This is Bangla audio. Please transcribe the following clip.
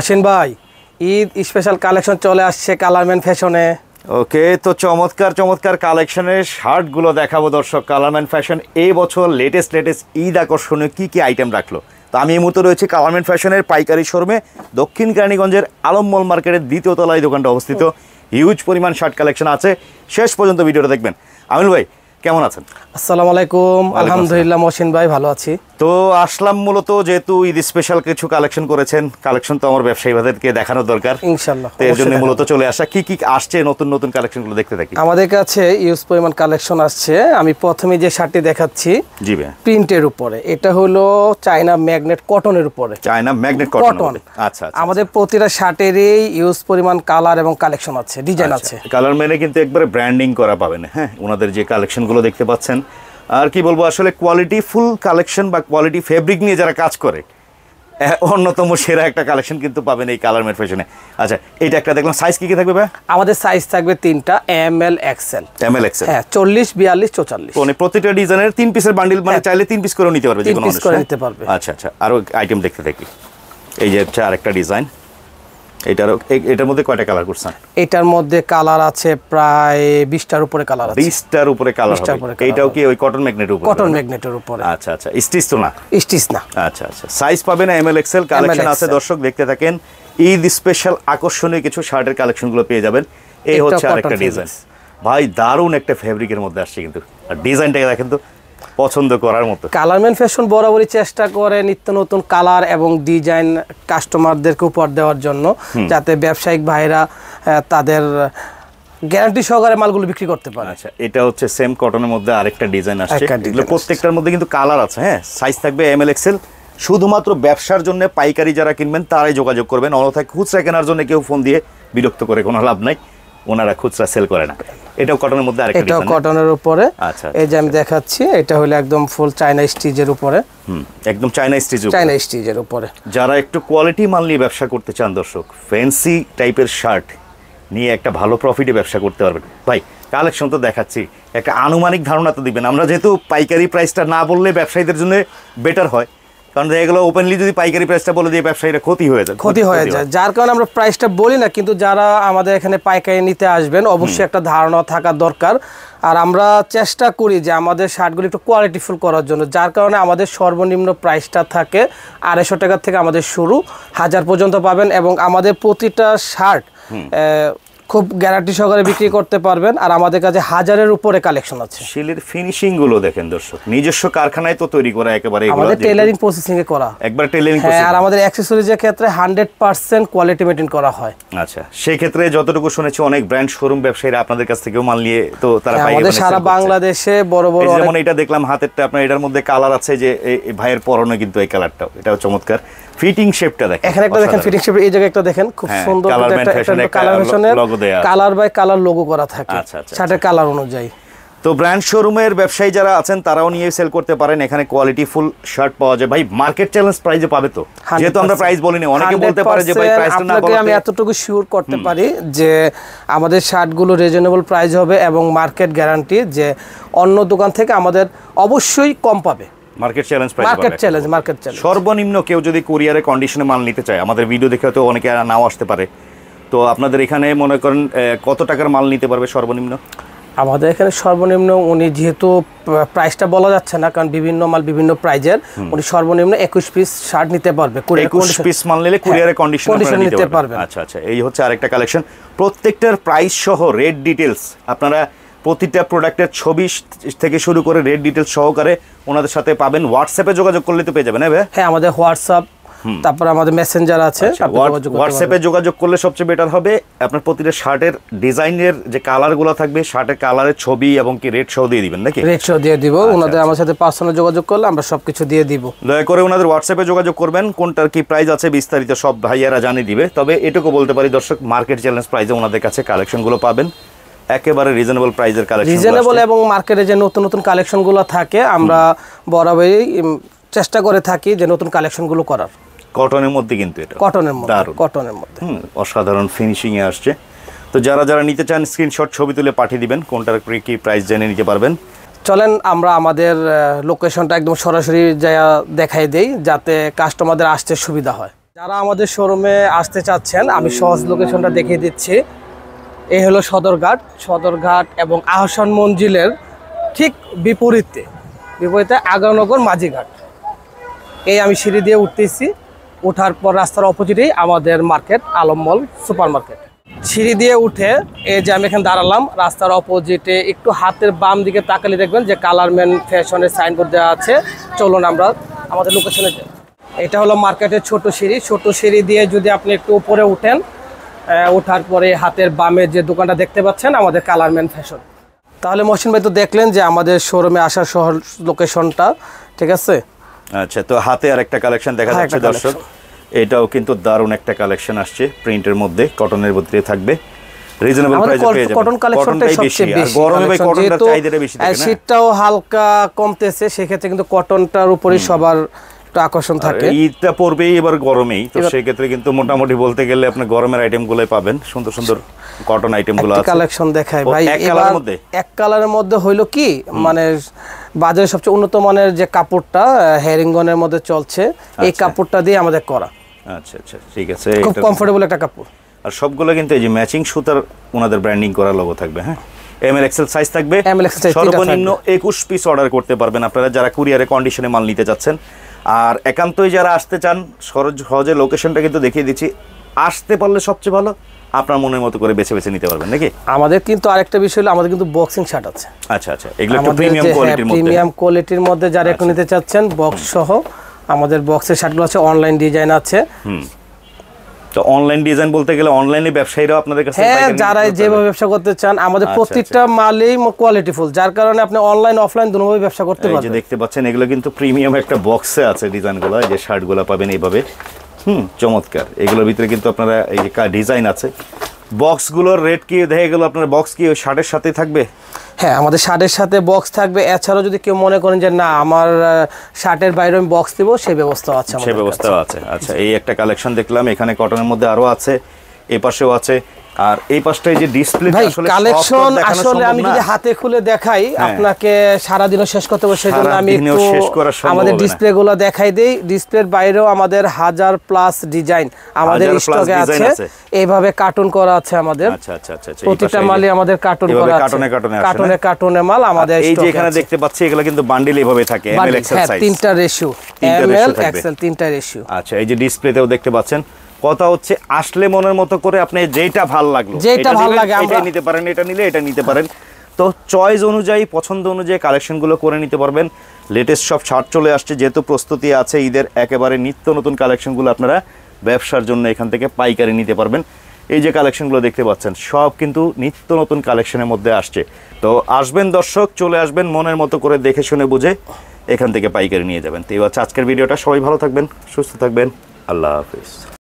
অসীন ভাই, ঈদ স্পেশাল কালেকশন চলে আসছে কালারম্যান ফ্যাশনে। ওকে, তো চমৎকার চমৎকার কালেকশনের শার্টগুলো দেখাবো দর্শক। কালারম্যান ফ্যাশন এই বছর লেটেস্ট ঈদ আকর্ষণীয় কি আইটেম রাখলো। তো আমি এই মুহূর্তে রয়েছি কালারম্যান ফ্যাশনের পাইকারি শোরুমে, দক্ষিণ কেরানীগঞ্জের আলম মল মার্কেটের দ্বিতীয় তলায় দোকানটা অবস্থিত। হিউজ পরিমাণ শার্ট কালেকশন আছে, শেষ পর্যন্ত ভিডিওটা দেখবেন। আমিনুল ভাই কেমন আছেন? আসসালামু আলাইকুম। আলহামদুলিল্লাহ মহসিন ভাই, ভালো আছি। তো আসলাম মূলত যেহেতু ঈদ স্পেশাল কিছু কালেকশন করেছেন, কালেকশন তো আমার ব্যবসায়ী ভাইদেরকে দেখানো দরকার ইনশাআল্লাহ। তো এর জন্য মূলত চলে আসা। কি আসছে নতুন নতুন কালেকশনগুলো দেখতে থাকি। আমাদের কাছে ইউজ পরিমাণ কালেকশন আসছে। আমি প্রথমে যে শার্টটি দেখাচ্ছি, জি ভাই, প্রিন্টের উপরে, এটা হলো চায়না ম্যাগনেট কটনের উপরে। China magnet cotton. আচ্ছা, আমাদের প্রতিটা শার্টেরই ইউজ পরিমাণ কালার এবং কালেকশন আছে, ডিজাইন আছে। কালার মেনে কিন্তু একবারে ব্র্যান্ডিং করা পাবেন। হ্যাঁ, ওনাদের যে কালেকশনগুলো দেখতে পাচ্ছেন, আর কি বলবো, আসলে কোয়ালিটি ফুল কালেকশন বা কোয়ালিটি ফেব্রিক নিয়ে যারা কাজ করে অন্যতম সেরা একটা কালেকশন কিন্তু পাবেন এই কালারম্যান ফ্যাশনে। আচ্ছা, এইটা একটা দেখলাম, সাইজ কি থাকবে ভাই? আমাদের সাইজ থাকবে তিনটা, ML XL। হ্যাঁ, 40 42 44। মানে প্রতিটা ডিজাইনের 3 পিসের বান্ডিল, মানে চাইলে 3 পিস করে নিতে পারবে, যে কোনো মানুষ নিতে পারবে। আচ্ছা, আরো আইটেম দেখতে থাকি। এই যে হচ্ছে আরেকটা ডিজাইন। এটার মধ্যে কয়টা কালার করছেন? এটার মধ্যে কালার আছে প্রায় 20টার উপরে কালার আছে। 20টার উপরে কালার হবে। এটাও কি ওই কটন ম্যাগনেটের উপরে? কটন ম্যাগনেটের উপরে। আচ্ছা, স্টিচ তো না? স্টিচ না। আচ্ছা, সাইজ পাবেন ML XL। কালেকশন আছে দর্শক, দেখতে থাকেন। ঈদ স্পেশাল আকর্ষণীয় কিছু শার্টের কালেকশনগুলো পেয়ে যাবেন। এই হচ্ছে আরেকটা ডিজাইন। ভাই দারুণ একটা ফেব্রিকের মধ্যে আসছে কিন্তু, আর ডিজাইনটাকে দেখেন তো, পছন্দ করার মতো। কালারম্যান ফ্যাশন বরাবরই চেষ্টা করে নিত্য নতুন কালার এবং ডিজাইন কাস্টমারদেরকে উপহার দেওয়ার জন্য, যাতে ব্যবসায়িক ভাইরা তাদের গ্যারান্টি সহকারে মালগুলো বিক্রি করতে পারে। আচ্ছা, এটা হচ্ছে সেম কটনের মধ্যে আরেকটা ডিজাইন আসছে। এগুলো প্রত্যেকটার মধ্যে কিন্তু কালার আছে। হ্যাঁ, সাইজ থাকবে ML XL। শুধুমাত্র ব্যবসার জন্য পাইকারি যারা কিনবেন তারাই যোগাযোগ করবেন, অন্যথায় খুচরা কেনার জন্য কেউ ফোন দিয়ে বিরক্ত করে কোনো লাভ নাই, ওনারা খুচরা সেল করে না। এটাও কটনের মধ্যে আরেকটা ডিজাইন। এটাও কটনের উপরে। আচ্ছা, এই যে আমি দেখাচ্ছি, এটা হলো একদম ফুল চায়না স্টিচের উপরে। একদম চায়না স্টিচের উপরে। যারা একটু কোয়ালিটি মাল নিয়ে ব্যবসা করতে চান দর্শক, ফ্যান্সি টাইপের শার্ট নিয়ে একটা ভালো প্রফিটে ব্যবসা করতে পারবেন। ভাই কালেকশন তো দেখাচ্ছি, একটা আনুমানিক ধারণা তো দিবেন। আমরা যেহেতু পাইকারি প্রাইসটা না বললে ব্যবসায়ীদের জন্য বেটার হয়, কারণ এগুলো ওপেনলি যদি পাইকারি প্রাইসটা বলে দিয়ে ব্যবসায়ীরা ক্ষতি হয়ে যায়, যার কারণে আমরা প্রাইসটা বলি না। কিন্তু যারা আমাদের এখানে পাইকারি নিতে আসবেন, অবশ্যই একটা ধারণা থাকা দরকার। আর আমরা চেষ্টা করি যে আমাদের শার্টগুলো একটু কোয়ালিটিফুল করার জন্য, যার কারণে আমাদের সর্বনিম্ন প্রাইসটা থাকে 250 টাকা থেকে আমাদের শুরু, 1000 পর্যন্ত পাবেন। এবং আমাদের প্রতিটা শার্ট খুব গ্যারান্টি সহকারে বিক্রি করতে পারবেন। আর আমাদের কাছে 1000-এর উপরে কালেকশন আছে। শিলের ফিনিশিং গুলো দেখেন দর্শক, নিজস্ব কারখানায় তো তৈরি করা, একেবারে আমাদের টেইলারিং প্রসেসিং এ করা, একবার টেইলারিং প্রসেস। আর আমাদের অ্যাকসেসরিজের ক্ষেত্রে 100% কোয়ালিটি মেইনটেইন করা হয়। আচ্ছা, সেই ক্ষেত্রে যতটুকু শুনেছি অনেক ব্র্যান্ড শোরুম ব্যবসায়ীরা আপনাদের কাছ থেকেও মাল নিয়ে তো তারা পাইকারি আমাদের সারা বাংলাদেশে বড় বড়, যেমন এটা দেখলাম হাতেরটা আপনার, এটার মধ্যে কালার আছে, যে এই ভাইয়ের পরনে কিন্তু এই কালারটাও, এটাও চমৎকার। ফিটিং শেপটা দেখেন, এখানে একটা দেখেন ফিটিং শেপ, এই জায়গায় একটা দেখেন, খুব সুন্দর একটা কালার ফ্যাশনের কালার বাই কালার লোগো করা থাকে শার্টের কালার অনুযায়ী। তো ব্র্যান্ড শোরুমের ব্যবসায়ী যারা আছেন তারাও নিয়ে সেল করতে পারেন। এখানে কোয়ালিটি ফুল শার্ট পাওয়া যায়। ভাই মার্কেট চ্যালেঞ্জ প্রাইসে পাবে তো? যেহেতু আমরা প্রাইস বলিনি, অনেকে বলতে পারে যে ভাই প্রাইসটা না বলতে, আমি এতটুকু শিওর করতে পারি যে আমাদের শার্টগুলো রিজনেবল প্রাইস হবে এবং মার্কেট গ্যারান্টি, যে অন্য দোকান থেকে আমাদের অবশ্যই কম পাবে। Market challenge. সর্বনিম্ন কেউ যদি কুরিয়ারে কন্ডিশনে মাল নিতে চায়, আমাদের ভিডিও দেখে হয়তো অনেকে নাও আসতে পারে, তো আপনাদের এখানে মনে করেন কত টাকার মাল নিতে পারবে সর্বনিম্ন? আমাদের এখানে সর্বনিম্ন, উনি যেহেতু প্রাইসটা বলা যাচ্ছে না, কারণ বিভিন্ন মাল বিভিন্ন প্রাইজের, উনি সর্বনিম্ন 21 পিস শার্ট নিতে পারবে। 21 পিস মাল নিলে কুরিয়ারে কন্ডিশনে নিতে পারবেন। আচ্ছা, এই হচ্ছে আরেকটা কালেকশন। প্রত্যেকটার প্রাইস সহ রেট ডিটেলস, আপনারা প্রতিটা প্রোডাক্টের ছবি থেকে শুরু করে রেট ডিটেলস সহকারে ওনাদের সাথে পাবেন। হোয়াটসঅ্যাপে যোগাযোগ করলে তো পেয়ে যাবেন। হ্যাঁ, আমাদের হোয়াটসঅ্যাপ, তারপর আমাদের মেসেঞ্জার আছে। হোয়াটসঅ্যাপে যোগাযোগ করলে সবচেয়ে বেটার হবে। আপনার প্রতিটা শার্টের ডিজাইনের যে কালারগুলো থাকবে, শার্টের কালারের ছবি এবং কি রেট সহ দিয়ে দিবেন নাকি? রেট সহ দিয়ে দিব। ওনাদের আমার সাথে পার্সোনাল যোগাযোগ করলে আমরা সবকিছু দিয়ে দিব। দয়া করে ওনাদের হোয়াটসঅ্যাপে যোগাযোগ করবেন, কোনটার কি প্রাইস আছে বিস্তারিত সব ভাইয়ারা জানিয়ে দিবে। তবে এটুকু বলতে পারি দর্শক, মার্কেট চ্যালেঞ্জ প্রাইসে ওনাদের কাছে কালেকশনগুলো পাবেন, একেবারে রিজনেবল প্রাইসের কালেকশন। রিজনেবল এবং মার্কেটে যে নতুন নতুন কালেকশনগুলো থাকে, আমরা বরাবরই চেষ্টা করে থাকি যে নতুন কালেকশনগুলো করার। কটনের মধ্যে কিন্তু এটা কটনের মধ্যে অসাধারণ ফিনিশিং এ আসছে। তো যারা নিতে চান স্ক্রিনশট ছবি তুলে পাঠিয়ে দিবেন, কোনটার কি প্রাইস জেনে নিতে পারবেন। চলেন আমরা আমাদের লোকেশনটা একদম সরাসরি দেখাই দেই, যাতে কাস্টমারদের আসতে সুবিধা হয়। যারা আমাদের শোরুমে আসতে চাচ্ছেন আমি সহজ লোকেশনটা দেখিয়ে দিচ্ছি। এই হলো সদরঘাট এবং আহসান মঞ্জিলের ঠিক বিপরীতে আগারনগর মাঝিঘাট। এই আমি সিঁড়ি দিয়ে উঠতেছি, ওঠার পর রাস্তার অপোজিটেই আমাদের মার্কেট আলম মল সুপার মার্কেট। সিঁড়ি দিয়ে উঠে এই যে আমি এখানে দাঁড়ালাম, রাস্তার অপোজিটে একটু হাতের বাম দিকে তাকালে দেখবেন যে কালারম্যান ফ্যাশনের সাইনবোর্ড দেওয়া আছে। চলুন আমরা আমাদের লোকেশনে যাই। এটা হলো মার্কেটের ছোট সিঁড়ি দিয়ে যদি আপনি একটু উপরে উঠেন, ওঠার পরে হাতের বামে যে দোকানটা দেখতে পাচ্ছেন আমাদের কালারম্যান ফ্যাশন। তাহলে মহসিন ভাই তো দেখলেন যে আমাদের শোরুমে আসার লোকেশনটা, ঠিক আছে। আচ্ছা, তো হাতে আর একটা কালেকশন দেখা যাচ্ছে দর্শক, এটাও কিন্তু দারুণ একটা কালেকশন আসছে, প্রিন্টের মধ্যে কটনের ভিতরে থাকবে, রিজনেবল প্রাইসে পেয়ে যাবেন। কটন কালেকশনটাই সবচেয়ে বেশি, গরমে ভাই কটনটার চাহিদাটা বেশি থাকে না, শীতটাও হালকা কমতেছে, সেক্ষেত্রে কিন্তু কটনটার উপরই সবার আকর্ষণ থাকে। ঈদটা পড়বেই এবার গরমেই, তো সেই ক্ষেত্রে কিন্তু মোটামুটি বলতে গেলে আপনি গরমের আইটেমগুলো পাবেন, সুন্দর সুন্দর কটন আইটেমগুলো আছে। কালেকশন দেখাই ভাই, এক কালারের মধ্যে হইলো কি, মানে বাজারে সবচেয়ে উন্নত মানের যে কাপড়টা হেরিংগনের মধ্যে চলছে, এই কাপড়টা দিয়ে আমাদের করা। আচ্ছা আচ্ছা, ঠিক আছে, খুব কমফোর্টেবল একটা কাপড়। আর সবগুলো কিন্তু এই যে ম্যাচিং সুতার ওনাদের ব্র্যান্ডিং করা লোগো থাকবে। হ্যাঁ, এম এল এক্সেল সাইজ থাকবে, সর্বনিম্ন 21 পিস অর্ডার করতে পারবেন আপনারা যারা কুরিয়ারে কন্ডিশনে মাল নিতে চাচ্ছেন। আর একান্তই যারা আসতে চান, সহজে লোকেশনটা কিন্তু দেখিয়ে দিচ্ছি, আসতে পারলে সবচেয়ে ভালো, আপনার মনের মতো করে বেছে বেছে নিতে পারবেন নাকি। আমাদের কিন্তু আরেকটা বিষয় হলো আমাদের কিন্তু বক্সিং শার্ট আছে। আচ্ছা আচ্ছা, এগুলো একটু প্রিমিয়াম কোয়ালিটির মধ্যে যারা এখন নিতে চাচ্ছেন বক্স সহ, আমাদের বক্সের শার্টগুলো আছে, অনলাইন ডিজাইন আছে। তো অনলাইন ডিজাইন বলতে গেলে অনলাইনে ব্যবসায়ীরাও আপনাদের কাছে, হ্যাঁ, যারা যেভাবে ব্যবসা করতে চান, আমাদের প্রত্যেকটা মালই কোয়ালিটিফুল, যার কারণে আপনি অনলাইন অফলাইন দুটোভাবে ব্যবসা করতে পারবেন। এই যে দেখতে পাচ্ছেন এগুলো কিন্তু প্রিমিয়াম একটা বক্সে আছে ডিজাইনগুলো, এই যে শার্টগুলো পাবেন এইভাবে, চমৎকার। এগুলোর ভিতরে কিন্তু আপনারা এই যে ডিজাইন আছে। বক্সগুলোর রেট কি দেখে গেল আপনার, বক্স কি ওই শার্টের সাথেই থাকবে? হ্যাঁ, আমাদের শার্টের সাথে বক্স থাকবে। এছাড়াও যদি কেউ মনে করেন যে না আমার শার্টের বাইরে আমি বক্স দেবো, সেই ব্যবস্থাও আছে। সেই ব্যবস্থাও আছে। আচ্ছা, এই একটা কালেকশন দেখলাম, এখানে কটনের মধ্যে আরো আছে, এই পাশেও আছে। আর এই পাশটায় যে ডিসপ্লে, আসলে কালেকশন আসলে আমি যদি হাতে খুলে দেখাই আপনাকে সারা দিনও শেষ করতে হবে, সেজন্য আমি একটু আমাদের ডিসপ্লেগুলো দেখাই দেই। ডিসপ্লের বাইরেও আমাদের 1000+ ডিজাইন আমাদের স্টকে আছে, এইভাবে কার্টুন করা আছে আমাদের। আচ্ছা আচ্ছা আচ্ছা, প্রতিটা মালই আমাদের কার্টুন করা আছে, কার্টুনে মাল আমাদের স্টকে। এই যে এখানে দেখতে পাচ্ছি এগুলো কিন্তু বান্ডিল এইভাবে থাকে, এমএল এক্সেল সাইজ, তিনটা রেশিও, এমএল এক্সেল তিনটা রেশিও। আচ্ছা, এই যে ডিসপ্লেতেও দেখতে পাচ্ছেন। কথা হচ্ছে আসলে মনের মতো করে আপনি যেটা ভালো লাগলো, যেটা ভালো লাগে এটা নিতে পারেন, এটা নিলে এটা নিতে পারেন। তো চয়েস অনুযায়ী, পছন্দ অনুযায়ী কালেকশনগুলো করে নিতে পারবেন। লেটেস্ট সব শার্ট চলে আসছে, যেহেতু প্রস্তুতি আছে ঈদের, একেবারে নিত্য নতুন কালেকশনগুলো আপনারা ব্যবসার জন্য এখান থেকে পাইকারি নিতে পারবেন। এই যে কালেকশনগুলো দেখতে পাচ্ছেন সব কিন্তু নিত্য নতুন কালেকশনের মধ্যে আসছে। তো আসবেন দর্শক, চলে আসবেন, মনের মতো করে দেখে শুনে বুঝে এখান থেকে পাইকারি নিয়ে যাবেন। তো এই হচ্ছে আজকের ভিডিওটা। সবাই ভালো থাকবেন, সুস্থ থাকবেন, আল্লাহ হাফিজ।